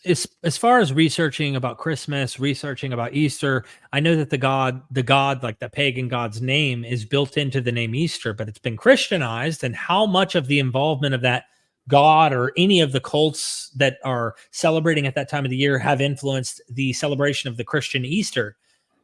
as far as researching about Christmas, researching about Easter, I know that the god, like the pagan god's name is built into the name Easter, but it's been Christianized, and how much of the involvement of that god or any of the cults that are celebrating at that time of the year have influenced the celebration of the Christian Easter.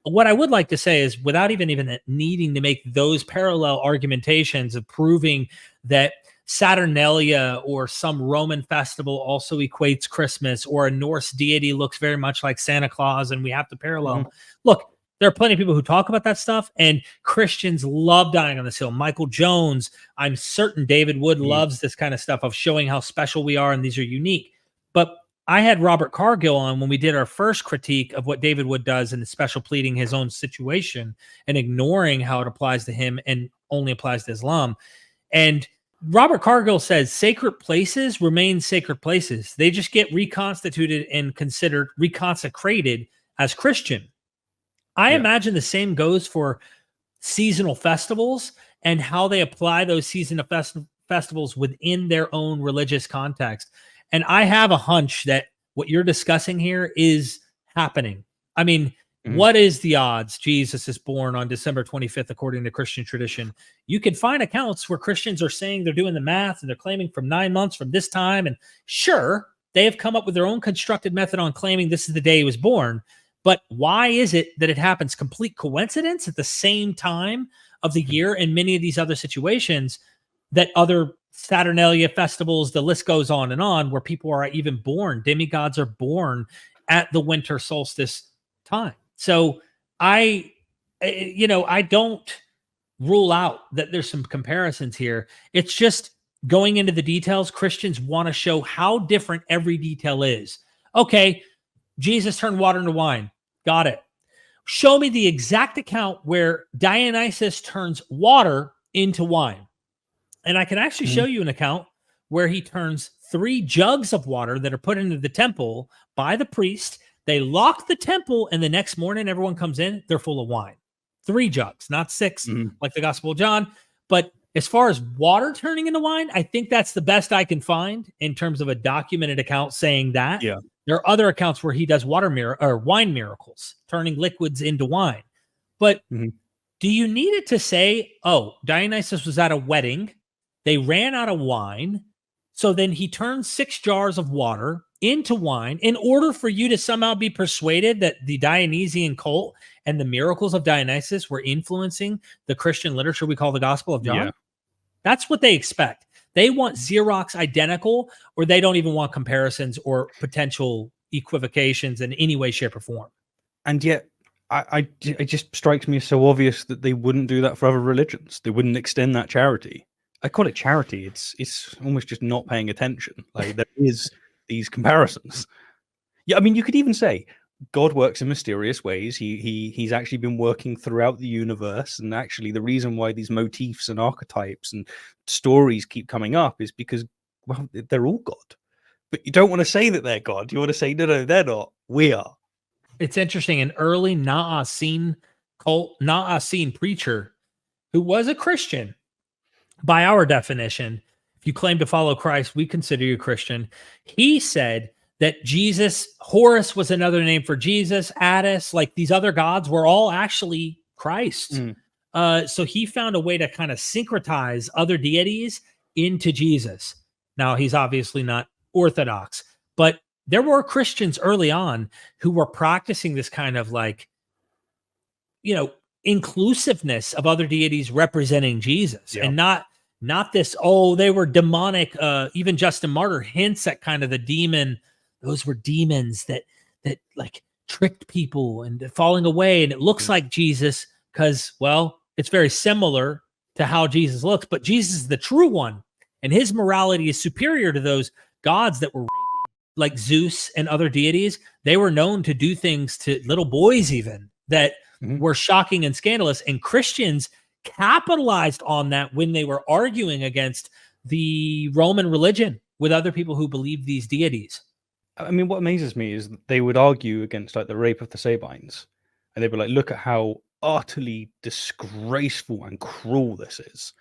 What I would like to say is, without even needing to make those parallel argumentations of proving that Saturnalia or some Roman festival also equates Christmas, or a Norse deity looks very much like Santa Claus, and we have to parallel. Mm-hmm. Look, there are plenty of people who talk about that stuff, and Christians love dying on this hill. Michael Jones, I'm certain David Wood loves this kind of stuff of showing how special we are, and these are unique. But I had Robert Cargill on when we did our first critique of what David Wood does in the special pleading his own situation and ignoring how it applies to him and only applies to Islam. And Robert Cargill says sacred places remain sacred places. They just get reconstituted and considered reconsecrated as Christian. I imagine the same goes for seasonal festivals and how they apply those seasonal festivals within their own religious context. And I have a hunch that what you're discussing here is happening. I mean, what is the odds Jesus is born on December 25th, according to Christian tradition? You can find accounts where Christians are saying they're doing the math and they're claiming from 9 months from this time. And sure, they have come up with their own constructed method on claiming this is the day he was born. But why is it that it happens complete coincidence at the same time of the year in many of these other situations, that other Saturnalia festivals, the list goes on, where people are even born, demigods are born at the winter solstice time. So I don't rule out that there's some comparisons here. It's just going into the details. Christians want to show how different every detail is. Okay, Jesus turned water into wine. Got it. Show me the exact account where Dionysus turns water into wine. And I can actually show you an account where he turns 3 jugs of water that are put into the temple by the priest. They lock the temple, and the next morning everyone comes in, they're full of wine. 3 jugs, not 6, like the Gospel of John. But as far as water turning into wine, I think that's the best I can find in terms of a documented account saying that. Yeah. There are other accounts where he does wine miracles, turning liquids into wine. But do you need it to say, oh, Dionysus was at a wedding, they ran out of wine, so then he turned 6 jars of water into wine, in order for you to somehow be persuaded that the Dionysian cult and the miracles of Dionysus were influencing the Christian literature we call the Gospel of John? Yeah. That's what they expect. They want Xerox identical, or they don't even want comparisons or potential equivocations in any way, shape, or form. And yet, it just strikes me as so obvious that they wouldn't do that for other religions. They wouldn't extend that charity. I call it charity. It's almost just not paying attention. Like, there is these comparisons. Yeah, I mean, you could even say God works in mysterious ways. He's actually been working throughout the universe, and actually the reason why these motifs and archetypes and stories keep coming up is because, well, they're all God. But you don't want to say that they're God. You want to say, no, they're not. We are. It's interesting. An early Na'aseen preacher who was a Christian, by our definition, if you claim to follow Christ, we consider you Christian. He said that Jesus, Horus was another name for Jesus, Attis, like these other gods were all actually Christ. So he found a way to kind of syncretize other deities into Jesus. Now, he's obviously not Orthodox, but there were Christians early on who were practicing this kind of inclusiveness of other deities representing Jesus, and not this, they were demonic. Even Justin Martyr hints at kind of the demon. Those were demons that like tricked people and falling away. And it looks like Jesus because, well, it's very similar to how Jesus looks, but Jesus is the true one. And his morality is superior to those gods that were raping, like Zeus and other deities. They were known to do things to little boys even that were shocking and scandalous. And Christians capitalized on that when they were arguing against the Roman religion with other people who believed these deities. I mean, what amazes me is that they would argue against like the rape of the Sabines, and they'd be like, look at how utterly disgraceful and cruel this is.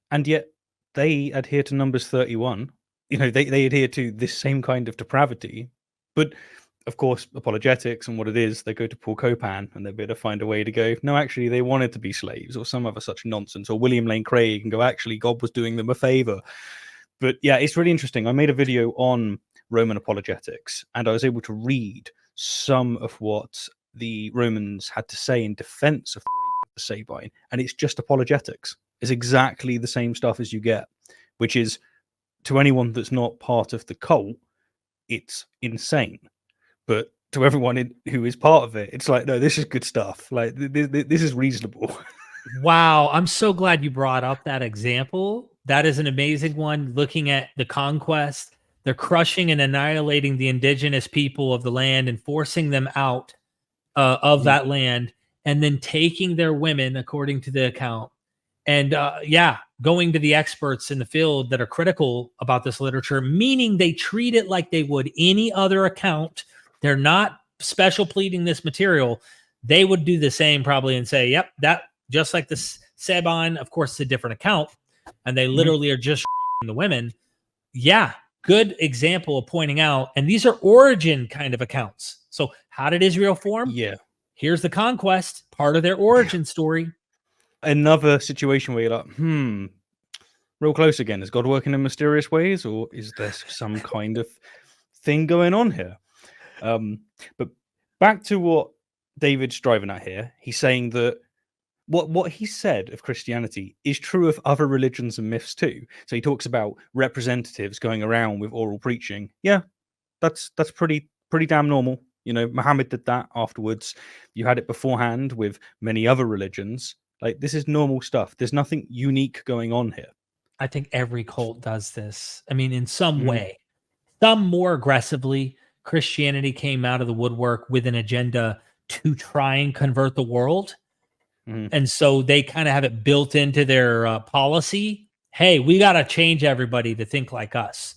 And yet they adhere to Numbers 31. They adhere to this same kind of depravity, But of course, apologetics and what it is, they go to Paul Copan and they're to find a way to go, no, actually, they wanted to be slaves, or some other such nonsense, or William Lane Craig and go, actually, God was doing them a favor. But yeah, it's really interesting. I made a video on Roman apologetics, and I was able to read some of what the Romans had to say in defense of the Sabine, and it's just apologetics. It's exactly the same stuff as you get, which is, to anyone that's not part of the cult, it's insane. But to everyone who is part of it, it's like, no, this is good stuff. Like, this is reasonable. Wow. I'm so glad you brought up that example. That is an amazing one. Looking at the conquest, they're crushing and annihilating the indigenous people of the land and forcing them out of that land, and then taking their women, according to the account. And going to the experts in the field that are critical about this literature, meaning they treat it like they would any other account. They're not special pleading this material. They would do the same probably and say, yep, that just like the Sabine, of course, it's a different account. And they literally are just the women. Yeah, good example of pointing out. And these are origin kind of accounts. So how did Israel form? Yeah. Here's the conquest, part of their origin story. Another situation where you're like, real close again. Is God working in mysterious ways, or is there some kind of thing going on here? But back to what David's driving at here. He's saying that what he said of Christianity is true of other religions and myths too. So he talks about representatives going around with oral preaching. Yeah, that's pretty damn normal. You know, Muhammad did that afterwards. You had it beforehand with many other religions. Like, this is normal stuff. There's nothing unique going on here. I think every cult does this. I mean, in some way, some more aggressively. Christianity came out of the woodwork with an agenda to try and convert the world. And so they kind of have it built into their policy. Hey, we got to change everybody to think like us.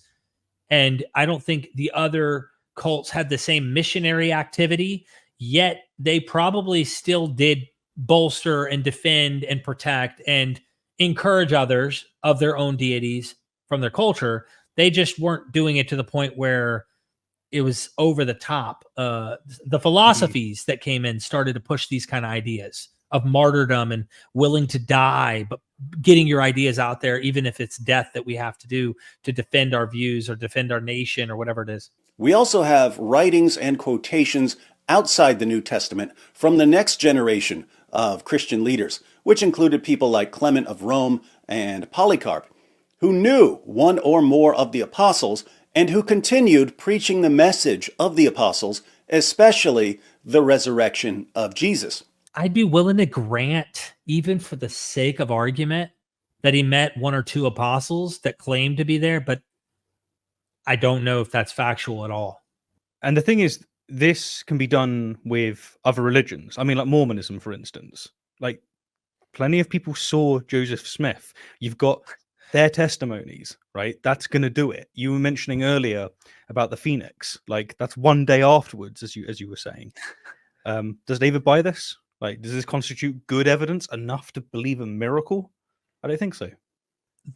And I don't think the other cults had the same missionary activity, yet they probably still did bolster and defend and protect and encourage others of their own deities from their culture. They just weren't doing it to the point where it was over the top. The philosophies that came in started to push these kind of ideas of martyrdom and willing to die, but getting your ideas out there, even if it's death that we have to do to defend our views or defend our nation or whatever it is. We also have writings and quotations outside the New Testament from the next generation of Christian leaders, which included people like Clement of Rome and Polycarp, who knew one or more of the apostles and who continued preaching the message of the apostles, especially the resurrection of Jesus. I'd be willing to grant, even for the sake of argument, that he met one or two apostles that claimed to be there, but I don't know if that's factual at all. And the thing is, this can be done with other religions. I mean, like Mormonism, for instance. Like, plenty of people saw Joseph Smith. You've got their testimonies, right? That's going to do it. You were mentioning earlier about the Phoenix. Like, that's one day afterwards, as you were saying. Does David buy this? Like, does this constitute good evidence enough to believe a miracle? I don't think so.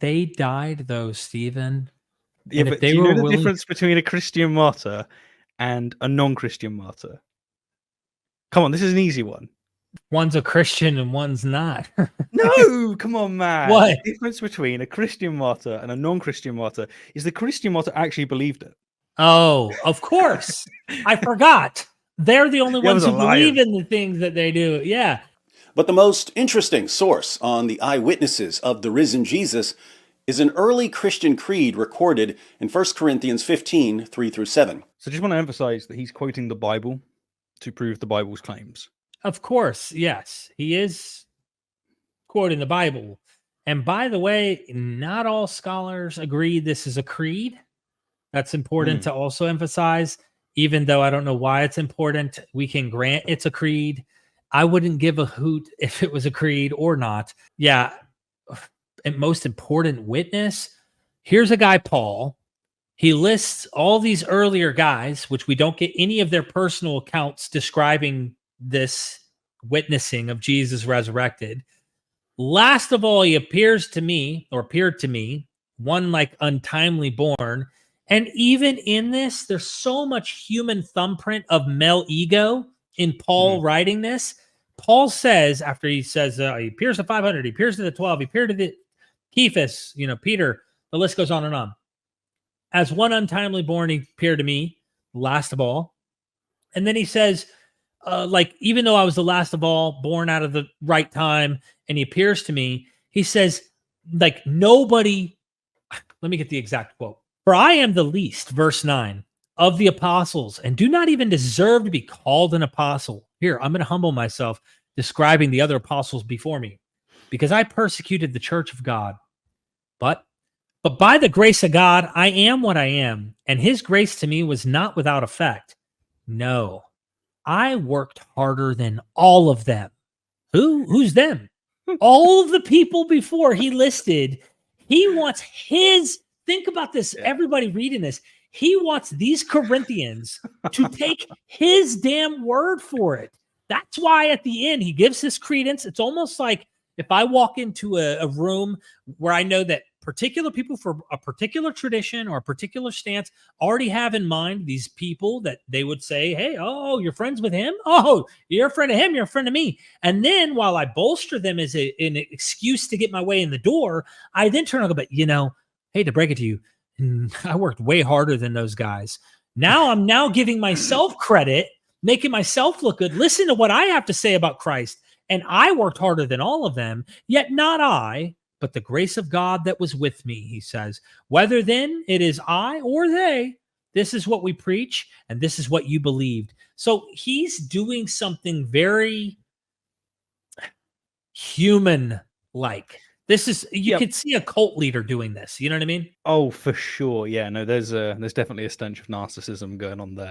They died, though, Stephen. Yeah, but do you know the difference between a Christian martyr and a non-Christian martyr? Come on, this is an easy one. One's a Christian and one's not. No, come on, man. What? The difference between a Christian martyr and a non-Christian martyr is the Christian martyr actually believed it. Oh, of course. I forgot. They're the only ones who believe in the things that they do. Yeah. But the most interesting source on the eyewitnesses of the risen Jesus is an early Christian creed recorded in 1 Corinthians 15, 3-7. So I just want to emphasize that he's quoting the Bible to prove the Bible's claims. Of course, yes. He is quoting the Bible. And by the way, not all scholars agree this is a creed. That's important to also emphasize. Even though I don't know why it's important, we can grant it's a creed. I wouldn't give a hoot if it was a creed or not. Yeah. And most important witness, here's a guy, Paul. He lists all these earlier guys, which we don't get any of their personal accounts describing this witnessing of Jesus resurrected. Last of all, he appeared to me, one like untimely born, And even in this, there's so much human thumbprint of male ego in Paul writing this. Paul says, after he says, he appears to 500, he appears to the 12, he appeared to the Cephas, Peter, the list goes on and on. As one untimely born, he appeared to me, last of all. And then he says, even though I was the last of all, born out of the right time, and he appears to me, he says, nobody, let me get the exact quote. For I am the least, verse 9, of the apostles, and do not even deserve to be called an apostle. Here, I'm going to humble myself, describing the other apostles before me, because I persecuted the church of God. But by the grace of God, I am what I am, and his grace to me was not without effect. No, I worked harder than all of them. Who's them? All of the people before he listed. He wants think about this, everybody reading this. He wants these Corinthians to take his damn word for it. That's why at the end he gives his credence. It's almost like if I walk into a room where I know that particular people for a particular tradition or a particular stance already have in mind these people that they would say, hey, oh, you're friends with him? Oh, you're a friend of him, you're a friend of me. And then while I bolster them as an excuse to get my way in the door, I then turn on, but hate to break it to you, I worked way harder than those guys. Now I'm giving myself credit, making myself look good. Listen to what I have to say about Christ. And I worked harder than all of them, yet not I, but the grace of God that was with me, he says. Whether then it is I or they, this is what we preach, and this is what you believed. So he's doing something very human-like. This is, you could see a cult leader doing this. You know what I mean? Oh, for sure. Yeah, no, there's definitely a stench of narcissism going on there.